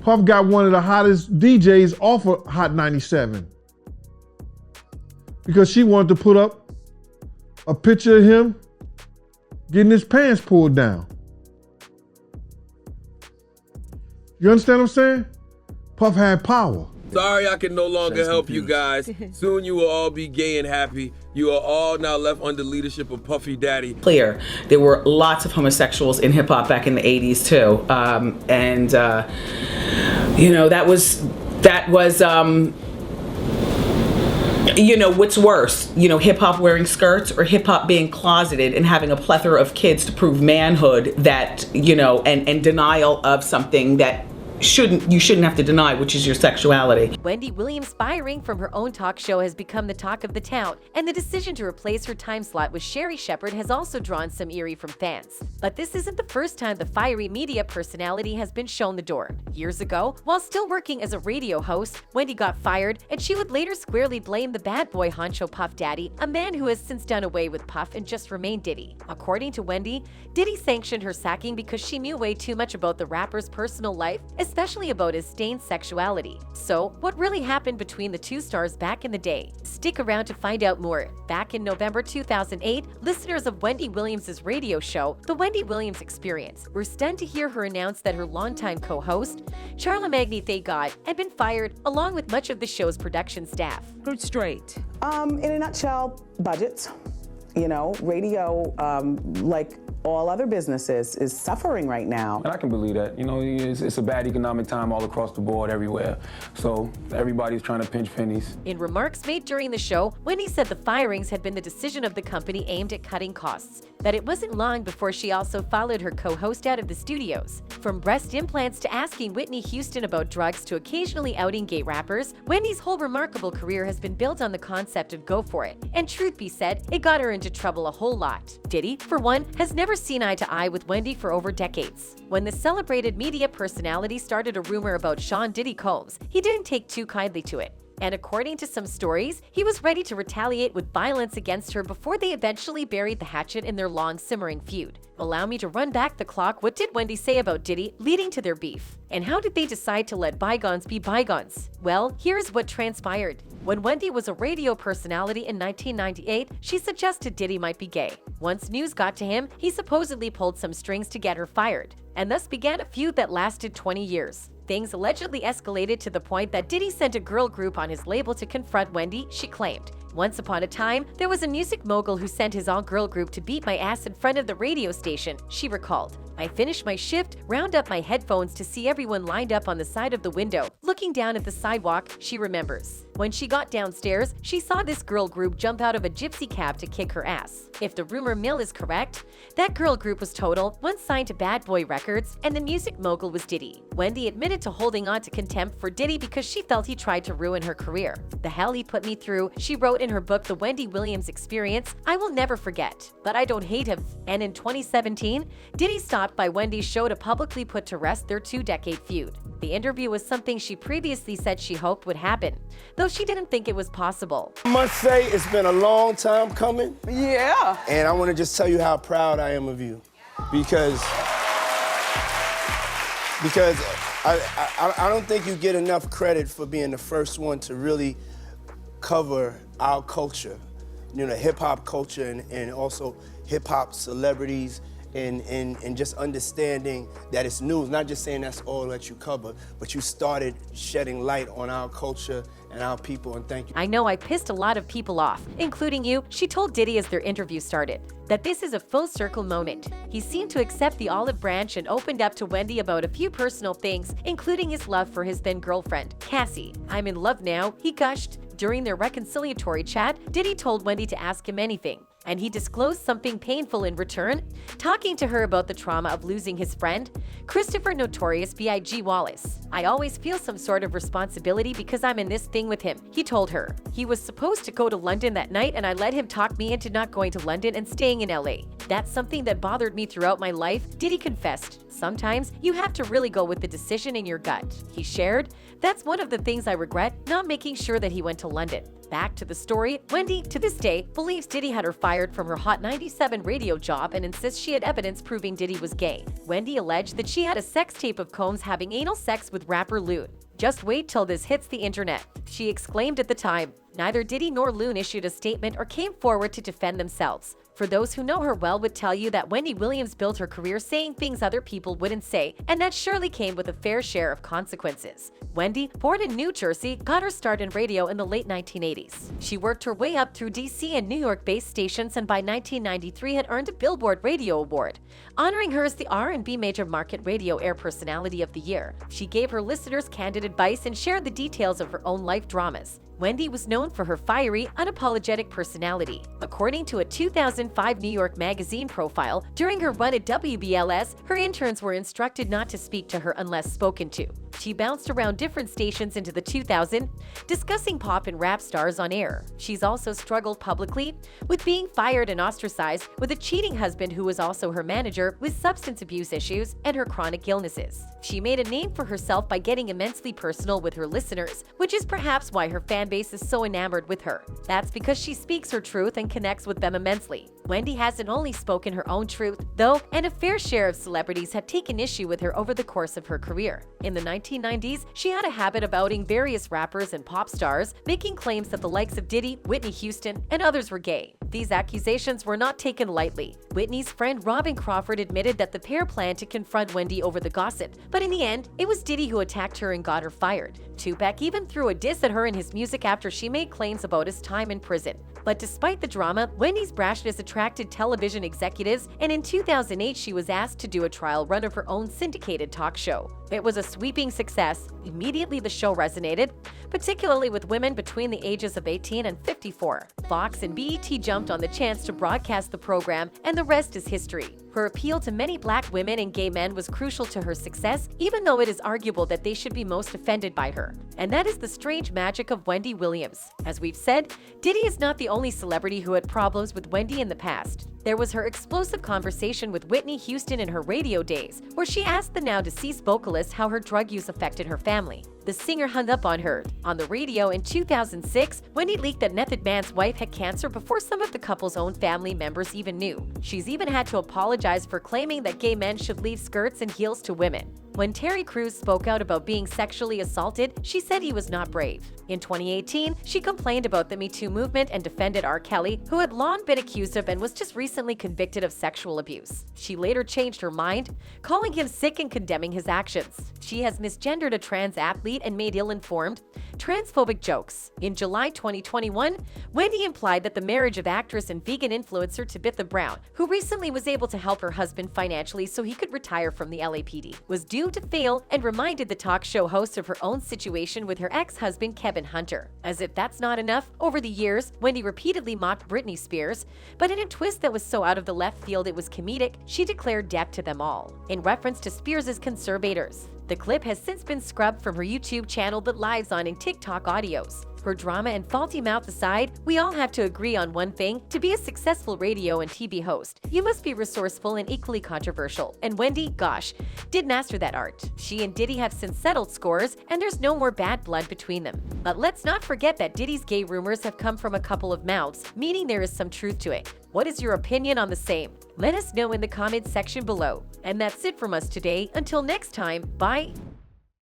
Puff got one of the hottest DJs off of Hot 97 because she wanted to put up a picture of him getting his pants pulled down. You understand what I'm saying? Puff had power. Sorry I can no longer help you guys. Soon you will all be gay and happy. You are all now left under leadership of Puffy Daddy. Clear. There were lots of homosexuals in hip hop back in the 80s too. You know, that was you know, what's worse, you know, hip hop wearing skirts or hip hop being closeted and having a plethora of kids to prove manhood that, you know, and denial of something that you shouldn't have to deny, which is your sexuality. Wendy Williams firing from her own talk show has become the talk of the town, and the decision to replace her time slot with Sherri Shepherd has also drawn some eerie from fans. But this isn't the first time the fiery media personality has been shown the door. Years ago, while still working as a radio host, Wendy got fired, and she would later squarely blame the bad boy honcho Puff Daddy, a man who has since done away with Puff and just remained Diddy. According to Wendy, Diddy sanctioned her sacking because she knew way too much about the rapper's personal life, especially about his stained sexuality. So, what really happened between the two stars back in the day? Stick around to find out more. Back in November 2008, listeners of Wendy Williams' radio show, The Wendy Williams Experience, were stunned to hear her announce that her longtime co-host, Charlamagne Tha God, had been fired along with much of the show's production staff. Good straight. In a nutshell, budgets. You know, radio, like all other businesses, is suffering right now. And I can believe that. You know, it's a bad economic time all across the board, everywhere. So everybody's trying to pinch pennies. In remarks made during the show, Wendy said the firings had been the decision of the company aimed at cutting costs. That it wasn't long before she also followed her co-host out of the studios. From breast implants to asking Whitney Houston about drugs to occasionally outing gay rappers, Wendy's whole remarkable career has been built on the concept of go for it. And truth be said, it got her into trouble a whole lot. Diddy, for one, has never seen eye to eye with Wendy for over decades. When the celebrated media personality started a rumor about Sean Diddy Combs, he didn't take too kindly to it. And according to some stories, he was ready to retaliate with violence against her before they eventually buried the hatchet in their long simmering feud. Allow me to run back the clock. What did Wendy say about Diddy leading to their beef? And how did they decide to let bygones be bygones? Well, here's what transpired. When Wendy was a radio personality in 1998, she suggested Diddy might be gay. Once news got to him, he supposedly pulled some strings to get her fired, and thus began a feud that lasted 20 years. Things allegedly escalated to the point that Diddy sent a girl group on his label to confront Wendy, she claimed. Once upon a time, there was a music mogul who sent his all-girl group to beat my ass in front of the radio station, she recalled. I finished my shift, round up my headphones to see everyone lined up on the side of the window, looking down at the sidewalk, she remembers. When she got downstairs, she saw this girl group jump out of a gypsy cab to kick her ass. If the rumor mill is correct, that girl group was Total, once signed to Bad Boy Records, and the music mogul was Diddy. Wendy admitted to holding on to contempt for Diddy because she felt he tried to ruin her career. The hell he put me through, she wrote in her book The Wendy Williams Experience, I will never forget, but I don't hate him. And in 2017, Diddy stopped by Wendy's show to publicly put to rest their two-decade feud. The interview was something she previously said she hoped would happen, though she didn't think it was possible. I must say it's been a long time coming. Yeah. And I want to just tell you how proud I am of you. Because I don't think you get enough credit for being the first one to really cover our culture, you know, hip-hop culture and also hip-hop celebrities and just understanding that it's news, not just saying that's all that you cover, but you started shedding light on our culture and our people, and thank you. I know I pissed a lot of people off, including you, she told Diddy as their interview started, that this is a full circle moment. He seemed to accept the olive branch and opened up to Wendy about a few personal things, including his love for his then girlfriend, Cassie. I'm in love now, he gushed. During their reconciliatory chat, Diddy told Wendy to ask him anything, and he disclosed something painful in return, talking to her about the trauma of losing his friend, Christopher Notorious B.I.G. Wallace. I always feel some sort of responsibility because I'm in this thing with him, he told her. He was supposed to go to London that night and I let him talk me into not going to London and staying in LA. That's something that bothered me throughout my life, Diddy confessed. Sometimes you have to really go with the decision in your gut. He shared, "That's one of the things I regret, not making sure that he went to London." Back to the story, Wendy, to this day, believes Diddy had her fired from her Hot 97 radio job and insists she had evidence proving Diddy was gay. Wendy alleged that she had a sex tape of Combs having anal sex with rapper Loon. "Just wait till this hits the internet," she exclaimed at the time. Neither Diddy nor Loon issued a statement or came forward to defend themselves. For those who know her well would tell you that Wendy Williams built her career saying things other people wouldn't say, and that surely came with a fair share of consequences. Wendy, born in New Jersey, got her start in radio in the late 1980s. She worked her way up through DC and New York-based stations and by 1993 had earned a Billboard Radio Award, honoring her as the R&B Major Market Radio Air Personality of the Year. She gave her listeners candid advice and shared the details of her own life dramas. Wendy was known for her fiery, unapologetic personality. According to a 2005 New York Magazine profile, during her run at WBLS, her interns were instructed not to speak to her unless spoken to. She bounced around different stations into the 2000s, discussing pop and rap stars on air. She's also struggled publicly with being fired and ostracized, with a cheating husband who was also her manager, with substance abuse issues and her chronic illnesses. She made a name for herself by getting immensely personal with her listeners, which is perhaps why her fan base is so enamored with her. That's because she speaks her truth and connects with them immensely. Wendy hasn't only spoken her own truth, though, and a fair share of celebrities have taken issue with her over the course of her career. In the 1990s, she had a habit of outing various rappers and pop stars, making claims that the likes of Diddy, Whitney Houston, and others were gay. These accusations were not taken lightly. Whitney's friend Robin Crawford admitted that the pair planned to confront Wendy over the gossip, but in the end, it was Diddy who attacked her and got her fired. Tupac even threw a diss at her in his music after she made claims about his time in prison. But despite the drama, Wendy's brashness attracted television executives, and in 2008 she was asked to do a trial run of her own syndicated talk show. It was a sweeping success. Immediately the show resonated, particularly with women between the ages of 18 and 54. Fox and BET jumped on the chance to broadcast the program, and the rest is history. Her appeal to many black women and gay men was crucial to her success, even though it is arguable that they should be most offended by her. And that is the strange magic of Wendy Williams. As we've said, Diddy is not the only celebrity who had problems with Wendy in the past. There was her explosive conversation with Whitney Houston in her radio days, where she asked the now-deceased vocalist how her drug use affected her family. The singer hung up on her. On the radio in 2006, Wendy leaked that Method Man's wife had cancer before some of the couple's own family members even knew. She's even had to apologize for claiming that gay men should leave skirts and heels to women. When Terry Crews spoke out about being sexually assaulted, she said he was not brave. In 2018, she complained about the Me Too movement and defended R. Kelly, who had long been accused of and was just recently convicted of sexual abuse. She later changed her mind, calling him sick and condemning his actions. She has misgendered a trans athlete and made ill-informed, transphobic jokes. In July 2021, Wendy implied that the marriage of actress and vegan influencer Tabitha Brown, who recently was able to help her husband financially so he could retire from the LAPD, was due to fail, and reminded the talk show host of her own situation with her ex-husband Kevin Hunter. As if that's not enough, over the years, Wendy repeatedly mocked Britney Spears, but in a twist that was so out of the left field it was comedic, she declared death to them all, in reference to Spears' conservators. The clip has since been scrubbed from her YouTube channel but lives on in TikTok audios. Her drama and faulty mouth aside, we all have to agree on one thing: to be a successful radio and TV host, you must be resourceful and equally controversial. And Wendy, gosh, did master that art. She and Diddy have since settled scores, and there's no more bad blood between them. But let's not forget that Diddy's gay rumors have come from a couple of mouths, meaning there is some truth to it. What is your opinion on the same? Let us know in the comments section below. And that's it from us today. Until next time, bye.